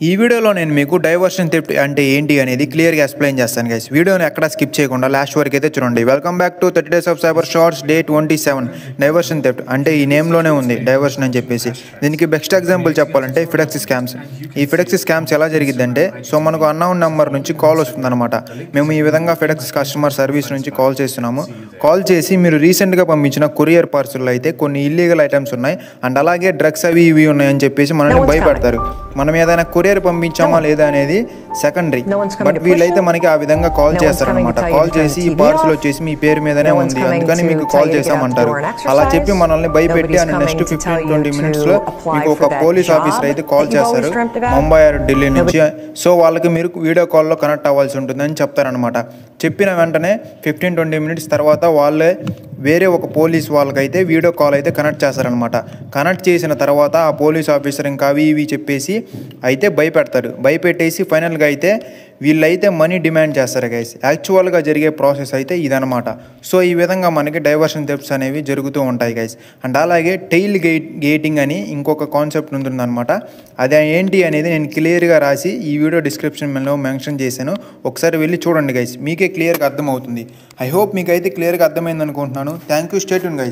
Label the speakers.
Speaker 1: ఈ వీడియోలో నేను మీకు డైవర్షన్ థెఫ్ట్ అంటే ఏంటి అనేది క్లియర్గా ఎక్స్ప్లెయిన్ చేస్తాను గైస్. వీడియోని ఎక్కడ స్కిప్ చేయకుండా లాస్ట్ వరకు అయితే చూడండి. Welcome back to 30 days of cyber shorts day 27. Diversion theft అంటే ఈ నేమ్లోనే ఉంది డైవర్షన్ అని చెప్పేసి. దీనికి బెస్ట్ ఎగ్జాంపుల్ చెప్పాలంటే ఫిడెక్స్ స్కామ్స్. ఈ ఫిడెక్స్ స్కామ్స్ ఎలా జరిగిద్దంటే మనకు అన్నౌన్ నెంబర్ నుంచి కాల్ వస్తుందన్నమాట. మేము ఈ విధంగా ఫిడెక్స్ కస్టమర్ సర్వీస్ నుంచి కాల్ చేస్తున్నాము. కాల్ చేసి మీరు రీసెంట్గా పంపించిన కొరియర్ పార్సల్లో అయితే కొన్ని ఇల్లీగల్ ఐటమ్స్ ఉన్నాయి అండ్ అలాగే డ్రగ్స్ అవి ఇవి ఉన్నాయని చెప్పేసి మనల్ని భయపెడతారు. మనం ఏదైనా కొరియర్ పంపించామా లేదా అనేది సెకండరీ, బట్ వీళ్ళైతే మనకి ఆ విధంగా కాల్ చేస్తారనమాట. కాల్ చేసి ఈ పార్సల్ వచ్చేసి మీ పేరు మీదనే ఉంది, అందుకని మీకు కాల్ చేసామంటారు. అలా చెప్పి మనల్ని భయపెట్టి అండ్ నెక్స్ట్ 15-20 మినిట్స్లో మీకు ఒక పోలీస్ ఆఫీసర్ అయితే కాల్ చేస్తారు ముంబై ఆర్ ఢిల్లీ నుంచి. సో వాళ్ళకి మీరు వీడియో కాల్లో కనెక్ట్ అవ్వాల్సి ఉంటుందని చెప్తారనమాట. చెప్పిన వెంటనే 15-20 మినిట్స్ తర్వాత వాళ్ళే వేరే ఒక పోలీస్ వాళ్ళకైతే వీడియో కాల్ అయితే కనెక్ట్ చేస్తారనమాట. కనెక్ట్ చేసిన తర్వాత ఆ పోలీస్ ఆఫీసర్ ఇంకా అవి ఇవి చెప్పేసి అయితే భయపెడతారు. భయపెట్టేసి ఫైనల్గా అయితే వీళ్ళైతే మనీ డిమాండ్ చేస్తారు గైస్. యాక్చువల్గా జరిగే ప్రాసెస్ అయితే ఇదనమాట. సో ఈ విధంగా మనకి డైవర్షన్ థెఫ్ట్స్ అనేవి జరుగుతూ ఉంటాయి గైస్. అండ్ అలాగే టెయిల్ గేటింగ్ అని ఇంకొక కాన్సెప్ట్ ఉంటుందన్నమాట. అది ఏంటి అనేది నేను క్లియర్గా రాసి ఈ వీడియో డిస్క్రిప్షన్లో మెన్షన్ చేశాను. ఒకసారి వెళ్ళి చూడండి గైస్, మీకే క్లియర్గా అర్థమవుతుంది. ఐ హోప్ మీకైతే క్లియర్గా అర్థమైంది అనుకుంటున్నాను. Thank you, stay tune guys.